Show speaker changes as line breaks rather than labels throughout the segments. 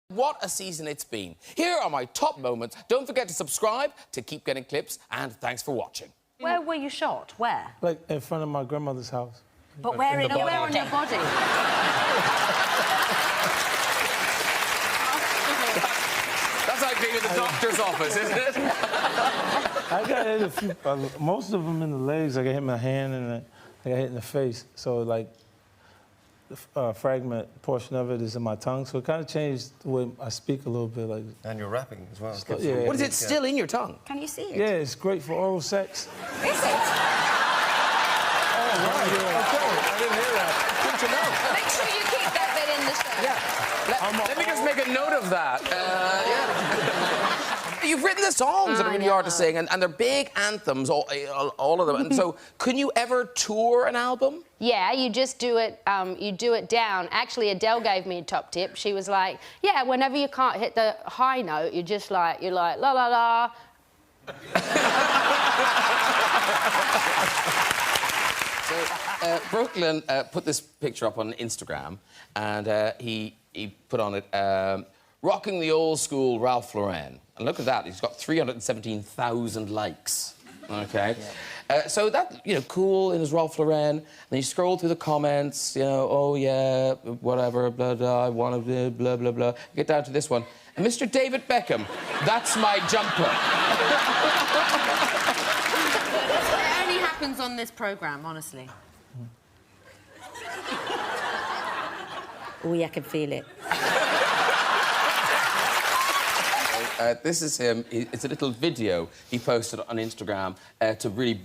What a season it's been. Here are my top moments. Don't forget to subscribe to keep getting clips, and thanks for watching.
Where were you shot? Where?
Like, in front of my grandmother's house.
But where on your body?
That's like being in the doctor's office, isn't it?
I got hit a few, most of them in the legs. I got hit in my hand and I got hit in the face. So, like, the fragment portion of it is in my tongue. So it kind of changed the way I speak a little bit. Like.
And you're rapping as well.
Yeah.
What is it still in your tongue?
Can you see it?
Yeah, it's great for oral sex.
Is it?
Oh, right. Okay. I didn't hear that.
Good to know.
Make sure you keep that bit in the show.
Yeah. Let me just make a note of that. You've written the songs that are really hard to sing, and they're big anthems, all of them. And so, can you ever tour an album?
Yeah, you just do it, you do it down. Actually, Adele gave me a top tip. She was like, yeah, whenever you can't hit the high note, you're like, la, la, la.
So, Brooklyn put this picture up on Instagram, and he put on it, rocking the old school Ralph Lauren. And look at that, he's got 317,000 likes, OK? Yeah. So that, you know, cool in his Ralph Lauren. And then you scroll through the comments, you know, oh, yeah, whatever, blah, blah, I want to, blah, blah, blah. You get down to this one. And Mr. David Beckham, that's my jumper.
It only happens on this programme, honestly.
Oh, yeah, I can feel it.
This is him. It's a little video he posted on Instagram to really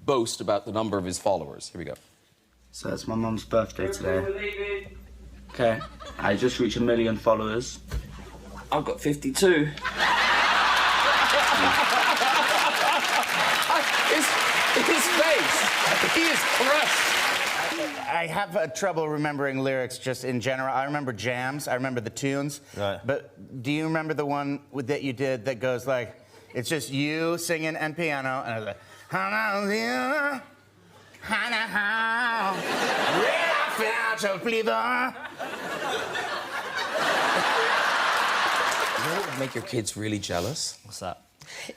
boast about the number of his followers. Here we go.
So it's my mum's birthday today. Okay, I just reached 1 million followers. I've got 52.
His face, he is crushed.
I have trouble remembering lyrics just in general. I remember jams, I remember the tunes.
Right.
But do you remember the one that you did that goes like, it's just you singing and piano, and I was like,
You know what would make your kids really jealous?
What's that?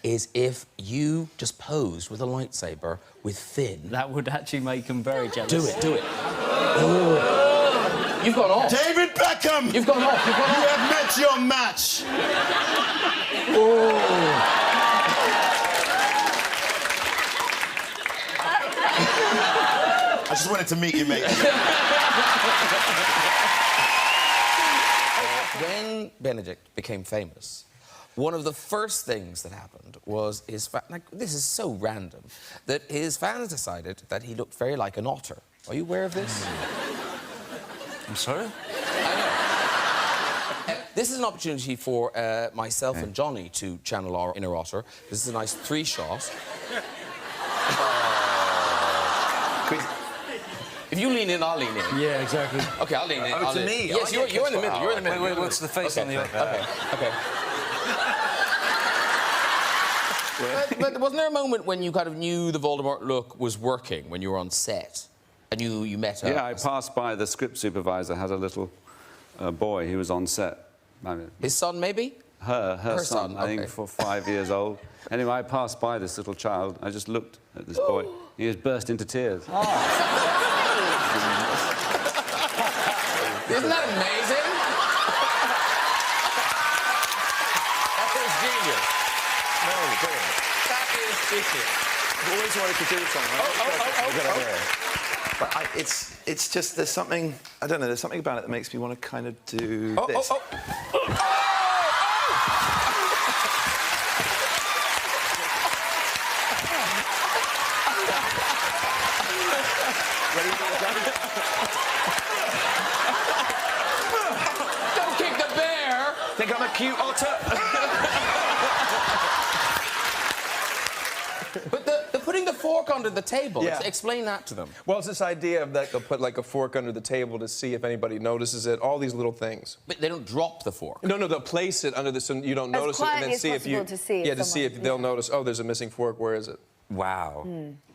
Is if you just posed with a lightsaber with Finn.
That would actually make them very jealous.
Do it, do it. Oh. You've gone off.
David Beckham!
You've gone off, you've gone off.
You have met your match.
Oh.
I just wanted to meet you, mate.
When Benedict became famous, one of the first things that happened was his this is so random, that his fans decided that he looked very like an otter. Are you aware of this?
I'm sorry?
I know. This is an opportunity for myself and Johnny to channel our inner otter. This is a nice 3-shot. If you lean in, I'll lean in.
Yeah, exactly.
OK, I'll lean in.
Oh, to me?
Yes, you're in the middle. You're in the middle.
Wait, what's the face on the other?
OK. But wasn't there a moment when you kind of knew the Voldemort look was working when you were on set? And you met her?
Yeah, I passed by the script supervisor, had a little boy. He was on set.
His son, maybe?
Her son, I think,
okay.
for 5 years old. Anyway, I passed by this little child. I just looked at this boy. He just burst into tears.
Oh. Isn't that amazing? That is genius.
No, brilliant.
That is genius.
I've always wanted to do something.
But it's just, there's something, I don't know, there's something about it that makes me want to kind of do this.
Don't kick the bear!
Think I'm a cute otter?
But the putting the fork under the table,
Yeah.
explain that to them.
Well, it's this idea of that they'll put like a fork under the table to see if anybody notices it. All these little things.
But they don't drop the fork.
No, they'll place it under the so you don't notice it, and then see if you.
To see
yeah, to see if they'll notice. Oh, there's a missing fork. Where is it?
Wow.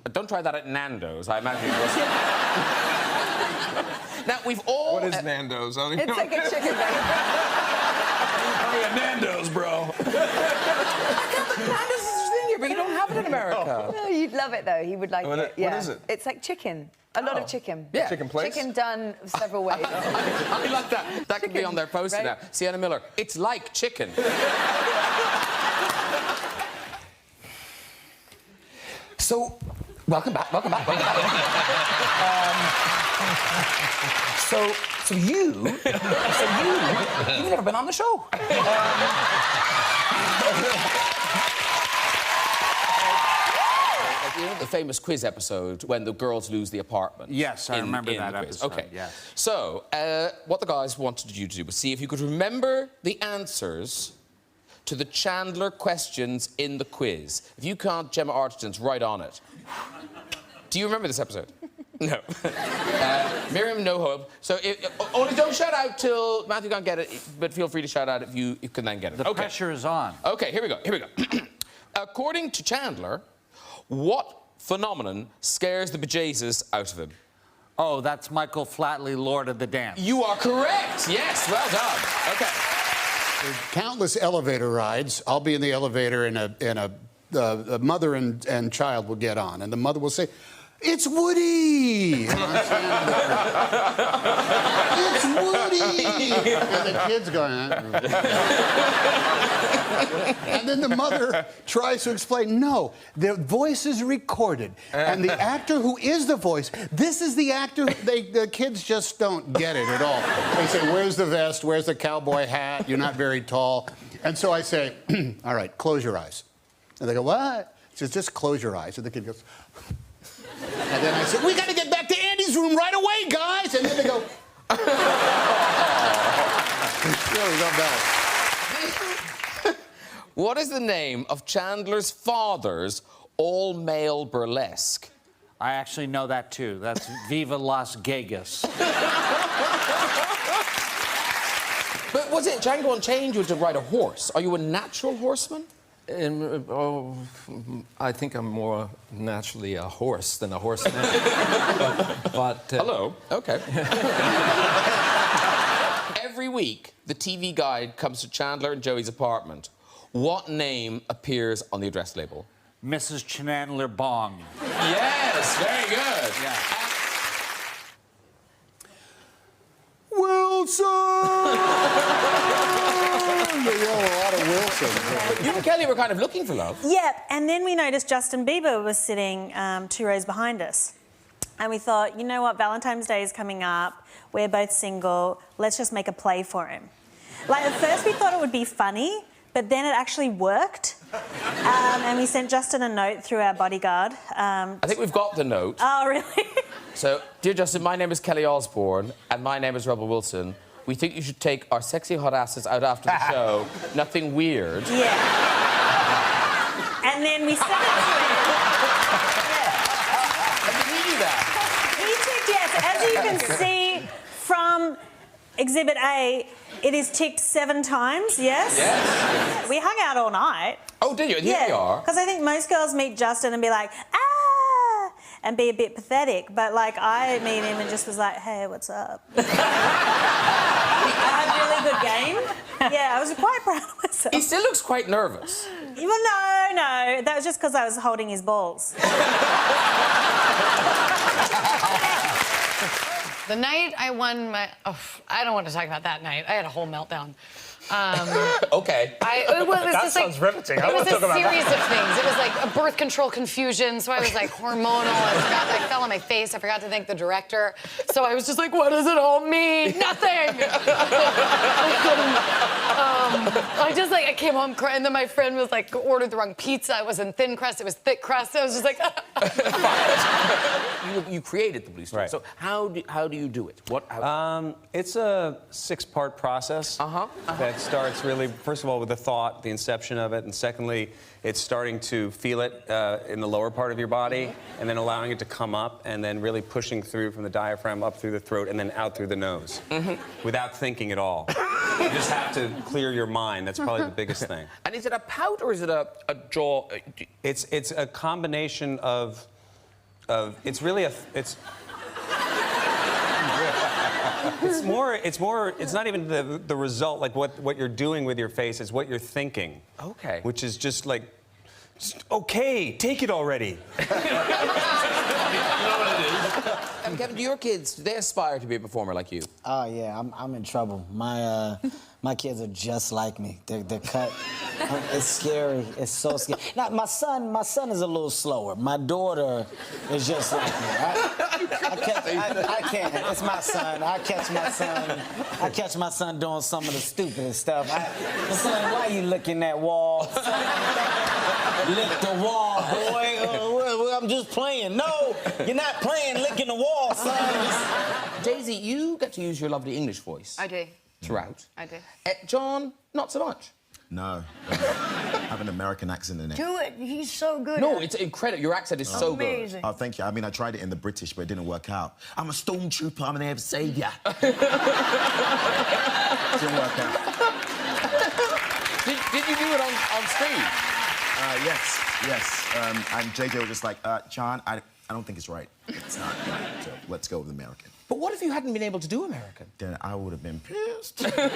But don't try that at Nando's. I imagine it was. Now we've all.
What is Nando's? I don't even
It's
know.
like a chicken nugget.
love it though. He would like it. Yeah.
What is it?
It's like chicken. A lot of chicken.
Yeah.
Chicken plates?
Chicken done several ways.
I like that. That can be on their poster
right?
now. Sienna Miller, it's like chicken. So, welcome back. You've never been on the show. You know the famous quiz episode when the girls lose the apartment?
Yes, I remember
in
that
the quiz.
episode,
Okay.
yes.
So, what the guys wanted you to do was see if you could remember the answers to the Chandler questions in the quiz. If you can't, Gemma Arterton's right on it. Do you remember this episode? No. Miriam, no hope. So, only don't shout out till Matthew can't get it, but feel free to shout out if you can then get it.
The pressure is on.
Okay, here we go. According to Chandler, what phenomenon scares the bejesus out of him?
Oh, that's Michael Flatley, Lord of the Dance.
You are correct. Yes, well done. Okay.
Countless elevator rides. I'll be in the elevator and a mother and child will get on, and the mother will say, "It's Woody!" And I'm saying, "It's Woody!" And the kid's going, and then the mother tries to explain, no, the voice is recorded. And the actor who is the voice, this is the actor, the kids just don't get it at all. They say, "Where's the vest? Where's the cowboy hat? You're not very tall." And so I say, "All right, close your eyes." And they go, "What?" She says, "Just close your eyes." And the kid goes, and then I said, "We got to get back to Andy's room right away, guys." And then they go, really don't know.
What is the name of Chandler's father's all-male burlesque?
I actually know that too. That's Viva Las Vegas.
But was it Django Unchained you had to ride a horse? Are you a natural horseman?
I think I'm more naturally a horse than a horseman. but
Hello. Okay. Every week, the TV guide comes to Chandler and Joey's apartment. What name appears on the address label?
Mrs. Chandler Bong.
Yes, very good.
Yeah.
Wilson! They yell a lot of Wilson.
You and Kelly were kind of looking for love.
Yep, and then we noticed Justin Bieber was sitting 2 rows behind us. And we thought, you know what, Valentine's Day is coming up, we're both single, let's just make a play for him. Like, at first we thought it would be funny, but then it actually worked. And we sent Justin a note through our bodyguard.
I think we've got the note.
Oh, really?
So, dear Justin, my name is Kelly Osbourne, and my name is Rebel Wilson. We think you should take our sexy hot asses out after the show. Nothing weird.
Yeah. And then we sent it to him.
And did he do that?
He ticked yes. As you can see from Exhibit A, it is ticked 7 times, yes?
Yes.
We hung out all night.
Oh, did you? And here we are.
Because I think most girls meet Justin and be like, ah, and be a bit pathetic. But, like, I meet him and just was like, hey, what's up? I had a really good game. Yeah, I was quite proud of myself.
He still looks quite nervous.
Well, no. That was just because I was holding his balls.
The night I won my... Oh, I don't want to talk about that night. I had a whole meltdown.
Okay.
That
sounds riveting.
It was a series of things. It was like a birth control confusion, so I was like hormonal. I fell on my face. I forgot to thank the director. So I was just like, what does it all mean? Nothing! I came home crying, and then my friend was like, ordered the wrong pizza. It wasn't thin crust, it was thick crust. I was just like...
You created the Blue Story.
Right.
So how do you do it?
It's a 6-part process that starts really, first of all, with the thought, the inception of it, and secondly, it's starting to feel it in the lower part of your body, and then allowing it to come up, and then really pushing through from the diaphragm up through the throat, and then out through the nose, without thinking at all. You just have to clear your mind. That's probably the biggest thing.
And is it a pout or is it a jaw?
It's a combination of it's really it's not even the result, like what you're doing with your face, it's what you're thinking.
Okay.
Which is just like Okay, take it already.
Kevin, do your kids, do they aspire to be a performer like you?
Oh yeah, I'm in trouble. My kids are just like me. They're cut. It's scary. It's so scary. Now my son is a little slower. My daughter is just like me. I can't. It's my son. I catch my son doing some of the stupidest stuff. Son, why you licking that wall? Lick the wall, boy. I'm just playing. No, you're not playing licking the wall, son.
Daisy, you get to use your lovely English voice.
I do.
Throughout.
I do.
John, not so much.
No. I have an American accent in it.
Do it. He's so good.
No, it's incredible. Your accent is so good.
Amazing.
Oh, thank you. I mean, I tried it in the British, but it didn't work out. I'm a stormtrooper. I'm an air saviour. Didn't work out.
Did you do it on screen?
Yes. And JJ was just like, John, I don't think it's right. It's not right. So let's go with American.
But what if you hadn't been able to do American?
Then I would have been pissed.
You would have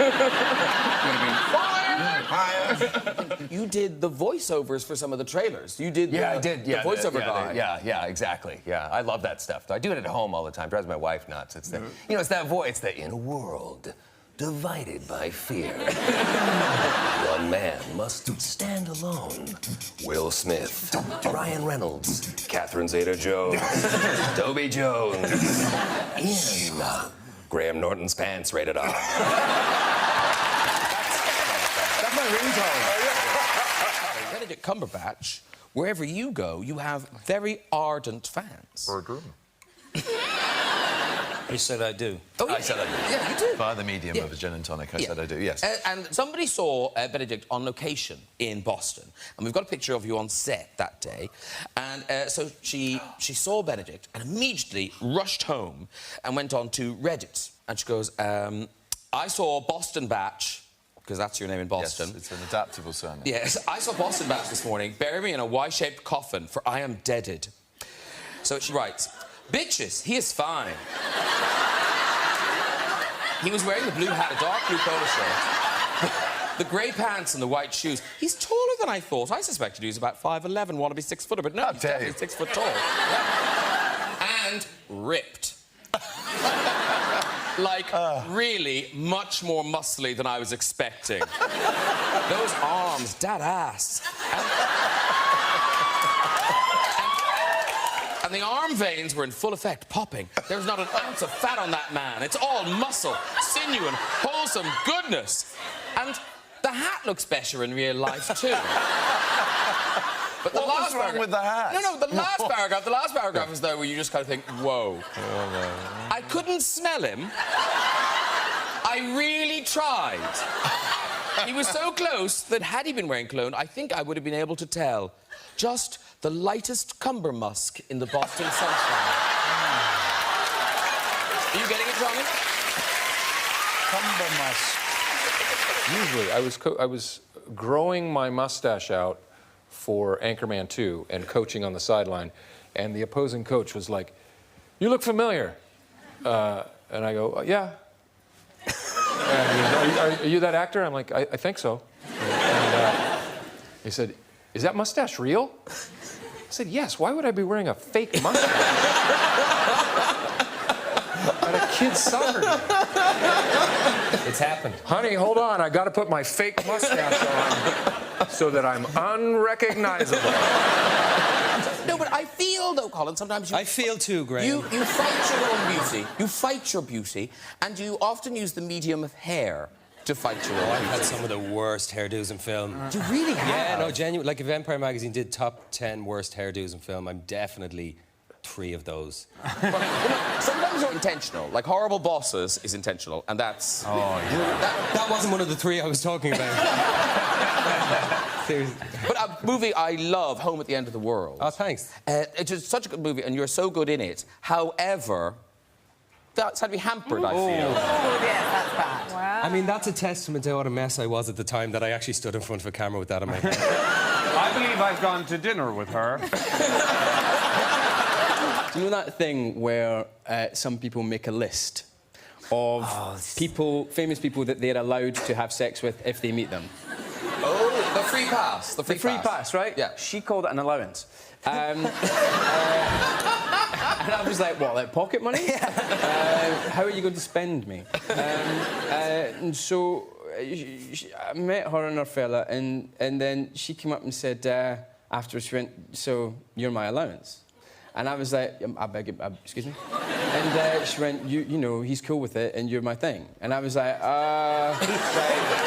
been fired. You did the voiceovers for some of the trailers. You did
I did.
The voiceover guy.
Yeah, exactly. Yeah, I love that stuff. I do it at home all the time. Drives my wife nuts. It's the, it's that voice. It's the in a world divided by fear. One man must stand alone. Will Smith, Ryan Reynolds, Catherine Zeta-Jones, Toby Jones, in Graham Norton's pants rated R.
That's my ringtone. Benedict Cumberbatch, wherever you go, you have very ardent fans.
I said I do.
Oh, yeah.
I said I do.
Yeah, you do.
By the medium of a gin and tonic, I said I do, yes.
And somebody saw Benedict on location in Boston, and we've got a picture of you on set that day. And so she saw Benedict and immediately rushed home and went on to Reddit. And she goes, I saw Boston Batch, because that's your name in Boston.
Yes, it's an adaptable surname.
Yes, I saw Boston Batch this morning. Bury me in a Y-shaped coffin, for I am deaded. So she writes, bitches, he is fine. He was wearing the blue hat, a dark blue polo shirt, the grey pants and the white shoes. He's taller than I thought. I suspected he was about 5'11", wanna be 6 footer, but no, he's definitely 6 foot tall. And ripped. Like, really much more muscly than I was expecting. Those arms, that ass. And the arm veins were in full effect, popping. There was not an ounce of fat on that man. It's all muscle, sinew, and wholesome goodness. And the hat looks better in real life, too. But the
What was wrong with the hat?
No, the last paragraph is there where you just kind of think, whoa. I couldn't smell him. I really tried. He was so close that had he been wearing cologne, I think I would have been able to tell. Just the lightest cumber musk in the Boston sunshine. Are you getting it, Tommy?
Cumber musk.
Usually, I was growing my mustache out for Anchorman 2 and coaching on the sideline, and the opposing coach was like, "You look familiar," and I go, "Yeah." And he goes, are you that actor? I'm like, I think so. And he said, "Is that mustache real?" I said, "Yes. Why would I be wearing a fake mustache at a kid's soccer game?"
It's happened.
Honey, hold on. I got to put my fake mustache on so that I'm unrecognizable.
No, but I feel, though, Colin, sometimes you...
I feel too, Graham.
You fight your own beauty. You fight your beauty, and you often use the medium of hair to fight your own beauty.
I've had some of the worst hairdos in film.
You really have?
Yeah, no, genuine. Like, if Empire Magazine did top 10 worst hairdos in film, I'm definitely 3 of those.
Sometimes they're intentional. Like, Horrible Bosses is intentional, and that's...
Oh, yeah. That wasn't one of the 3 I was talking about.
But a movie I love, Home at the End of the World.
Oh, thanks.
It's just such a good movie, and you're so good in it. However, that's had to be hampered, I feel.
Oh, yeah, that's bad. Wow.
I mean, that's a testament to what a mess I was at the time that I actually stood in front of a camera with that on my head.
I believe I've gone to dinner with her.
Do you know that thing where some people make a list of famous people that they're allowed to have sex with if they meet them?
Oh, The free pass. The free
pass, right?
Yeah.
She called it an allowance. And I was like, what, like pocket money? How are you going to spend me? And so I met her and her fella, and then she came up and said, afterwards, she went, so you're my allowance? And I was like, I beg your, excuse me? And she went, you know, he's cool with it, and you're my thing. And I was like, right.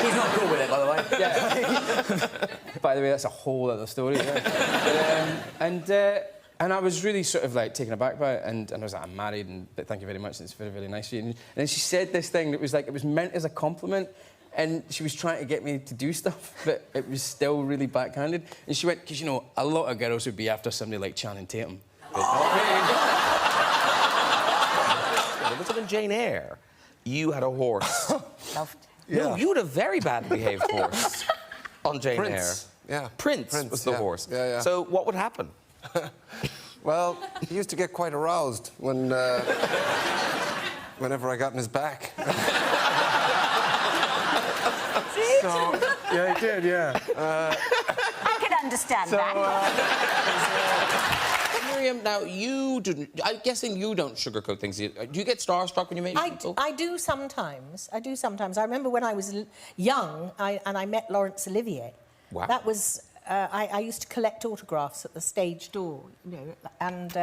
He's not cool with it, by the way.
Yeah. By the way, that's a whole other story. Yeah. And I was really sort of like taken aback by it, and I was like, I'm married, but thank you very much, it's very, very nice of you. And then she said this thing that was like, it was meant as a compliment, and she was trying to get me to do stuff, but it was still really backhanded. And she went, because, you know, a lot of girls would be after somebody like Channing Tatum.
But in Jane Eyre, you had a horse. No, you had a very badly behaved horse on Jane Eyre.
Yeah.
Prince was the horse.
Yeah, yeah.
So what would happen?
Well, he used to get quite aroused when, whenever I got in his back. So, yeah, he did, yeah.
I can understand that.
Miriam, now you didn't. I'm guessing you don't sugarcoat things. Do you get starstruck when you meet people?
I do sometimes. I do sometimes. I remember when I was young, and I met Laurence Olivier.
Wow.
That was. I used to collect autographs at the stage door, you know, and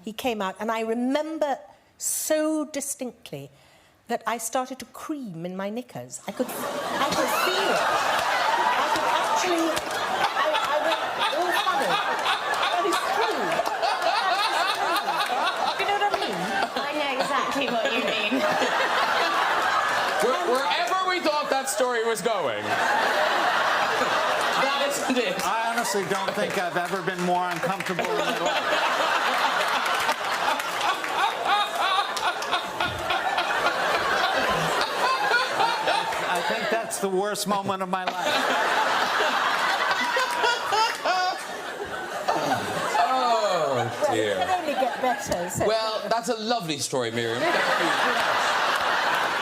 he came out, and I remember so distinctly that I started to cream in my knickers. I could feel it. I could actually. I went all funny. That is true. You know what I mean?
I know exactly what you mean.
Wherever we thought that story was going. That isn't it.
I honestly don't think I've ever been more uncomfortable in my life. I think that's the worst moment of my life.
Oh, dear.
It can only get better. So.
Well, that's a lovely story, Miriam.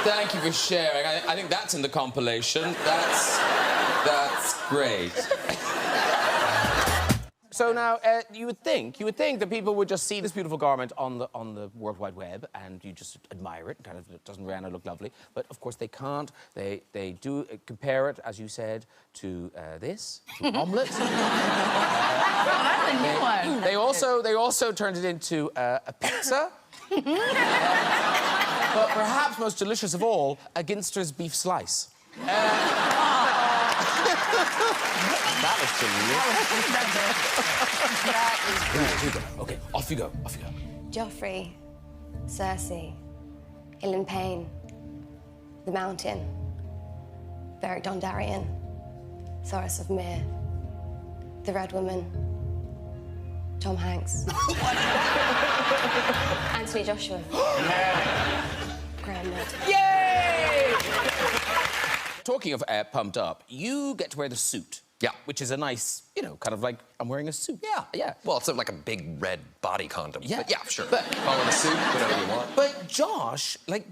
Thank you for sharing. I think that's in the compilation. That's great. So now, you would think that people would just see this beautiful garment on the World Wide Web and you just admire it, kind of, doesn't Rihanna look lovely? But of course they can't. They do compare it, as you said, to this, to omelette. They also turned it into a pizza. But perhaps most delicious of all, a Ginster's beef slice. That was delicious. Okay, off you go.
Joffrey, Cersei, Ilan Payne, The Mountain, Beric Dondarrion, Thoros of Myr, The Red Woman, Tom Hanks, Anthony Joshua, Graham Norton.
Yay! Talking of pumped up, you get to wear the suit. Yeah. Which is a nice, you know, kind of like, I'm wearing a suit.
Yeah.
Yeah.
Well, it's like a big red body condom.
Yeah.
But yeah, sure.
But,
call it a suit, whatever you want.
But Josh, like,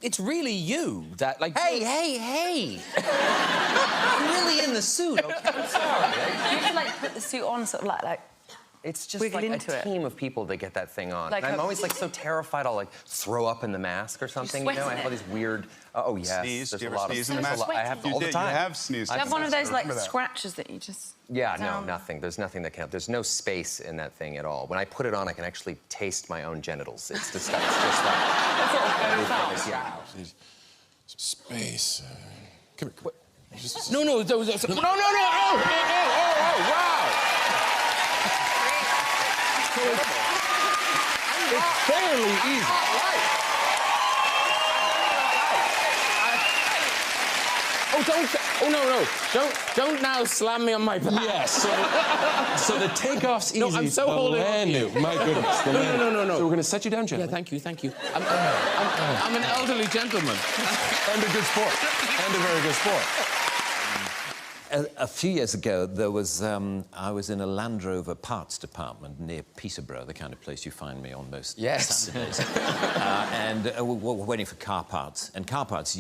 it's really you that, like...
Hey! I'm really in the suit, okay? I'm sorry.
You have to, like, put the suit on sort of like
It's just
wiggle
like a
into it.
team of people that get that thing on.
Like
and I'm always like so terrified I'll like throw up in the mask or something. You know, I have all these weird. Oh yes.
Sneeze.
There's
Do you
a
ever
lot
sneeze
of.
in the mask?
I have all the time.
You have sneezed.
Do you have one of those like scratches that you just?
Yeah, no, nothing. There's nothing that can. There's no space in that thing at all. When I put it on, I can actually taste my own genitals. It's disgusting. It's just like. Yeah.
Space. Come here.
No, wow!
It's fairly easy.
Don't now slam me on my back.
Yes. So the takeoff's easy.
No, I'm so
the
holding on to
landing.
you.
My goodness. The landing.
No.
So we're going to set you down gently.
Yeah, thank you. I'm an elderly gentleman.
And a good sport. And a very good sport.
A few years ago, there was I was in a Land Rover parts department near Peterborough, the kind of place you find me on most Saturdays. And we're waiting for car parts. And car parts,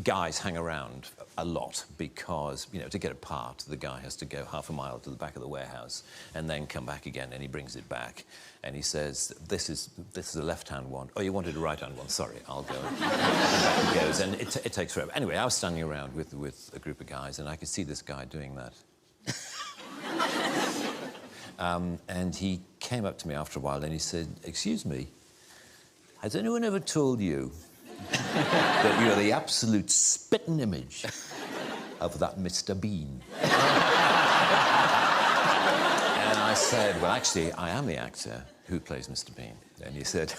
guys hang around a lot because, you know, to get a part, the guy has to go half a mile to the back of the warehouse and then come back again, and he brings it back. And he says, this is a left-hand one. Oh, you wanted a right-hand one? Sorry, I'll go. And back he goes, and it takes forever. Anyway, I was standing around with a group of guys, and I could see this guy doing that. And he came up to me after a while, and he said, excuse me, has anyone ever told you that you're the absolute spitting image of that Mr. Bean? And I said, well, actually, I am the actor who plays Mr. Bean. And he said,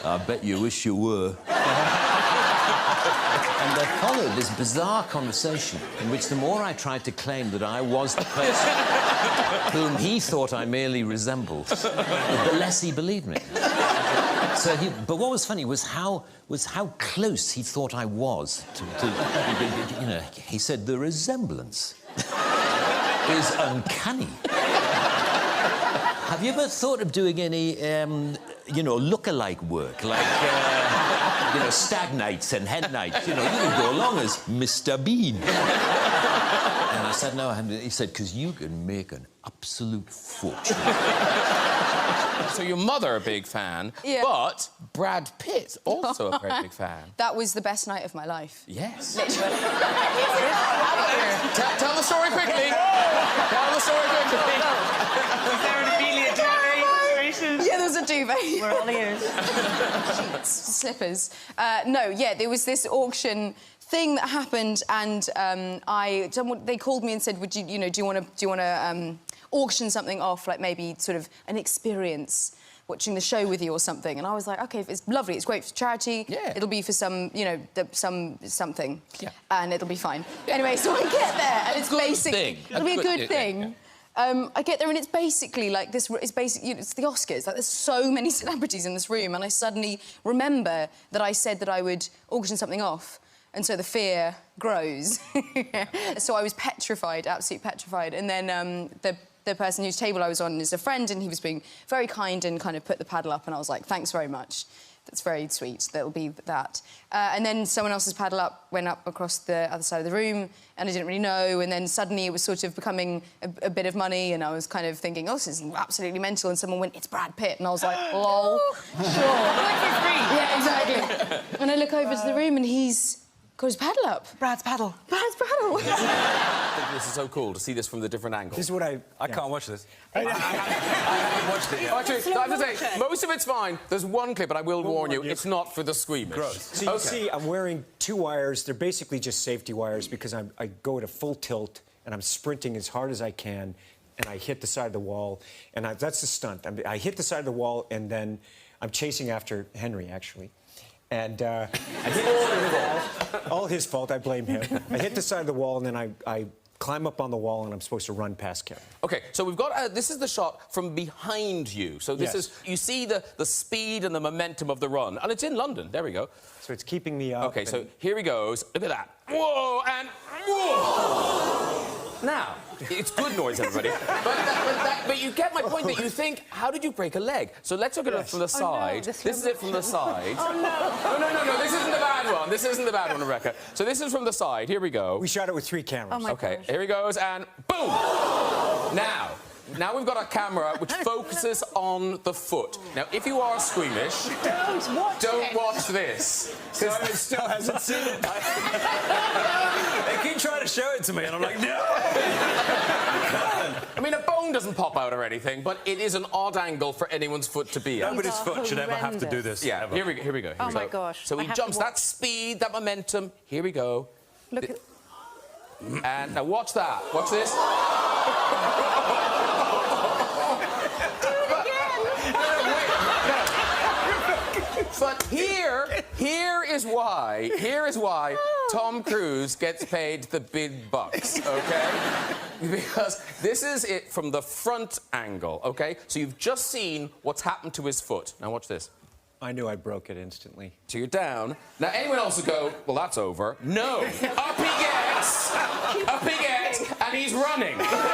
I bet you wish you were. And there followed this bizarre conversation in which the more I tried to claim that I was the person whom he thought I merely resembled, the less he believed me. But what was funny was how close he thought I was to you know, he said, the resemblance is uncanny. Have you ever thought of doing any, you know, look-alike work, like, you know, Stag Nights and Hen Nights? You know, you can go along as Mr. Bean. And I said, no. And he said, because you can make an absolute fortune.
So your mother a big fan, but Brad Pitt also a very big fan.
That was the best night of my life.
Yes.
Literally.
Tell the story quickly. Tell the story quickly.
Was there an Amelia duvet situation? Yeah, there was a duvet. We're all ears. Sheets, slippers. There was this auction thing that happened, and they called me and said, "Would you know, do you want to auction something off, like maybe sort of an experience watching the show with you or something?" And I was like, "Okay, it's lovely. It's great for charity. Yeah. It'll be for some, you know, something. Yeah. And it'll be fine." Anyway, so I get there, and it's basically it'll be a good thing. I get there and it's basically like this. It's basically it's the Oscars. Like there's so many celebrities in this room, and I suddenly remember that I said that I would auction something off, and so the fear grows. So I was petrified, absolutely petrified. And then the person whose table I was on is a friend, and he was being very kind and kind of put the paddle up, and I was like, "Thanks very much. That's very sweet. That'll be that." And then someone else's paddle went up across the other side of the room, and I didn't really know. And then suddenly it was sort of becoming a bit of money, and I was kind of thinking, "Oh, this is absolutely mental." And someone went, "It's Brad Pitt," and I was like, "Lol, sure." Like for free. Yeah, exactly. And I look over to the room, and he's got his paddle up. Brad's paddle. Brad's paddle.
I think this is so cool to see this from the different angles.
This is what I can't watch this. I
haven't watched it yet. Actually, I have to say, most of it's fine. There's one clip, but I will warn you, it's not for the squeamish.
Gross. So you see, I'm wearing 2 wires. They're basically just safety wires because I go at a full tilt and I'm sprinting as hard as I can, and I hit the side of the wall. And that's the stunt. I hit the side of the wall, and then I'm chasing after Henry, actually. And I hit the side of the wall. All his fault. I blame him. I hit the side of the wall, and then I climb up on the wall, and I'm supposed to run past Kevin.
OK, so we've got... this is the shot from behind you. So this is... You see the speed and the momentum of the run. And it's in London. There we go.
So it's keeping me up.
OK, so here he goes. Look at that. Whoa, and... Whoa! Now, it's good noise, everybody. but you get my point that you think, how did you break a leg? So let's look at it from the side. This is it from the side.
Oh, no.
No, this isn't the bad one. This isn't the bad one, Rebecca. So this is from the side. Here we go.
We shot it with 3 cameras.
Oh, my
OK,
gosh.
here he goes, and boom! Now we've got a camera which focuses on the foot. Now, if you are squeamish, don't watch this.
Simon still hasn't seen it. They keep trying to show it to me, and I'm like, no!
I mean, a bone doesn't pop out or anything, but it is an odd angle for anyone's foot to be at.
Nobody's foot should ever have to do this.
Yeah,
ever.
here we go.
Oh, my gosh.
So he jumps, that speed, that momentum. Here we go.
Look at...
And now watch that. Watch this. But here is why Tom Cruise gets paid the big bucks, OK? Because this is it from the front angle, OK? So you've just seen what's happened to his foot. Now watch this.
I knew I broke it instantly.
So you're down. Now anyone else would go, well, that's over. No. Up he gets, and he's running. Phenomenal.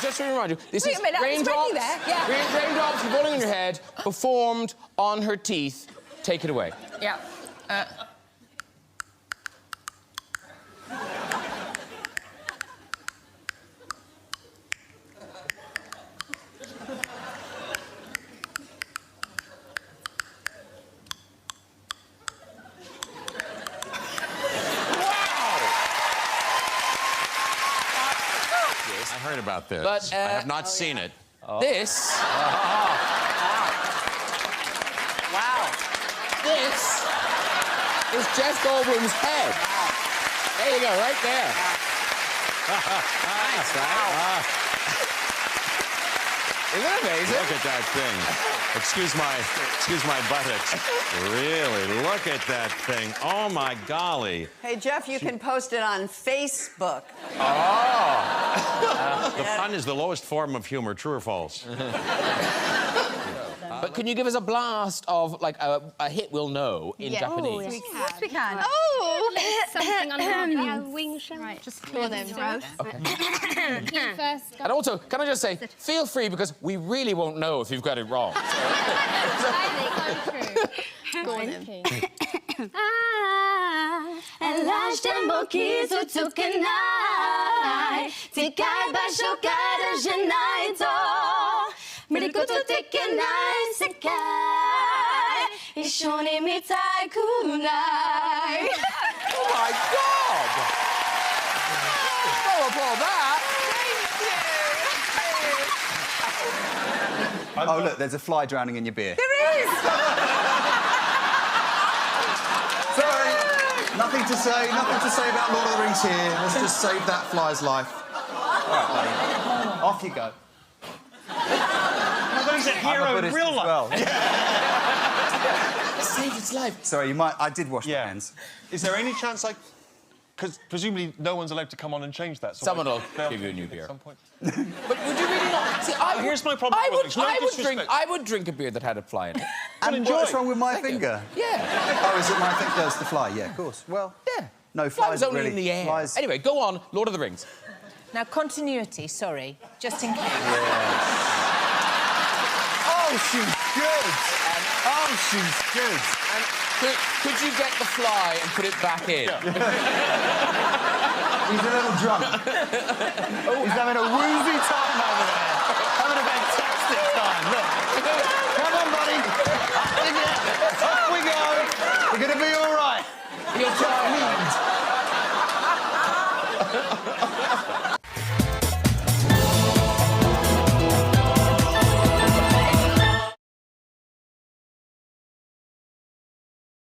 just to remind you, this
Wait
is
a minute, I was
raindrops,
ready there. Yeah.
raindrops falling on your head, performed on her teeth. Take it away.
Yeah.
I heard about this.
But,
I have not seen it.
This...
Wow.
This is Jeff Goldblum's head. There you go, right there.
Nice, right?
Isn't that amazing?
Look at that thing. Excuse my buttocks. Really, look at that thing. Oh, my golly.
Hey, Jeff, you can post it on Facebook.
The pun is the lowest form of humor, true or false?
But can you give us a blast of, like, a hit we'll know in Japanese?
Yes, we can.
Oh!
Something on
Yeah, wing shot.
Right,
Just clear them throat.
First,
And also, can I just say, feel free, because we really won't know if you've got it wrong.
Go on then. ラしても傷つけない近い場所からじゃないと見ることできない世界一緒に見たくない
Oh my God! Oh, applaud that!
Oh, look, there's a fly drowning in your beer.
There is!
Sorry, nothing to say about Lord of the Rings here. Let's just save that fly's life.
All right, buddy. Off you go.
He's a hero in real life.
Well.
Saved its life.
Sorry, I did wash my hands.
Is there any chance because presumably no one's allowed to come on and change that. So
Someone will give you a new beer.
At some point.
But would you really not? See,
Here's my problem.
I would drink a beer that had a fly in it.
And what's wrong with my finger?
Yeah.
Oh, is it my finger does the fly? Yeah, of course. Well,
yeah.
No,
Flies
flies
only
really,
in the air.
Flies...
Anyway, go on. Lord of the Rings.
Now, continuity, sorry, just in case.
Oh, she's good. Oh, she's good.
And could you get the fly and put it back in?
He's a little drunk. He's having a woozy time over there.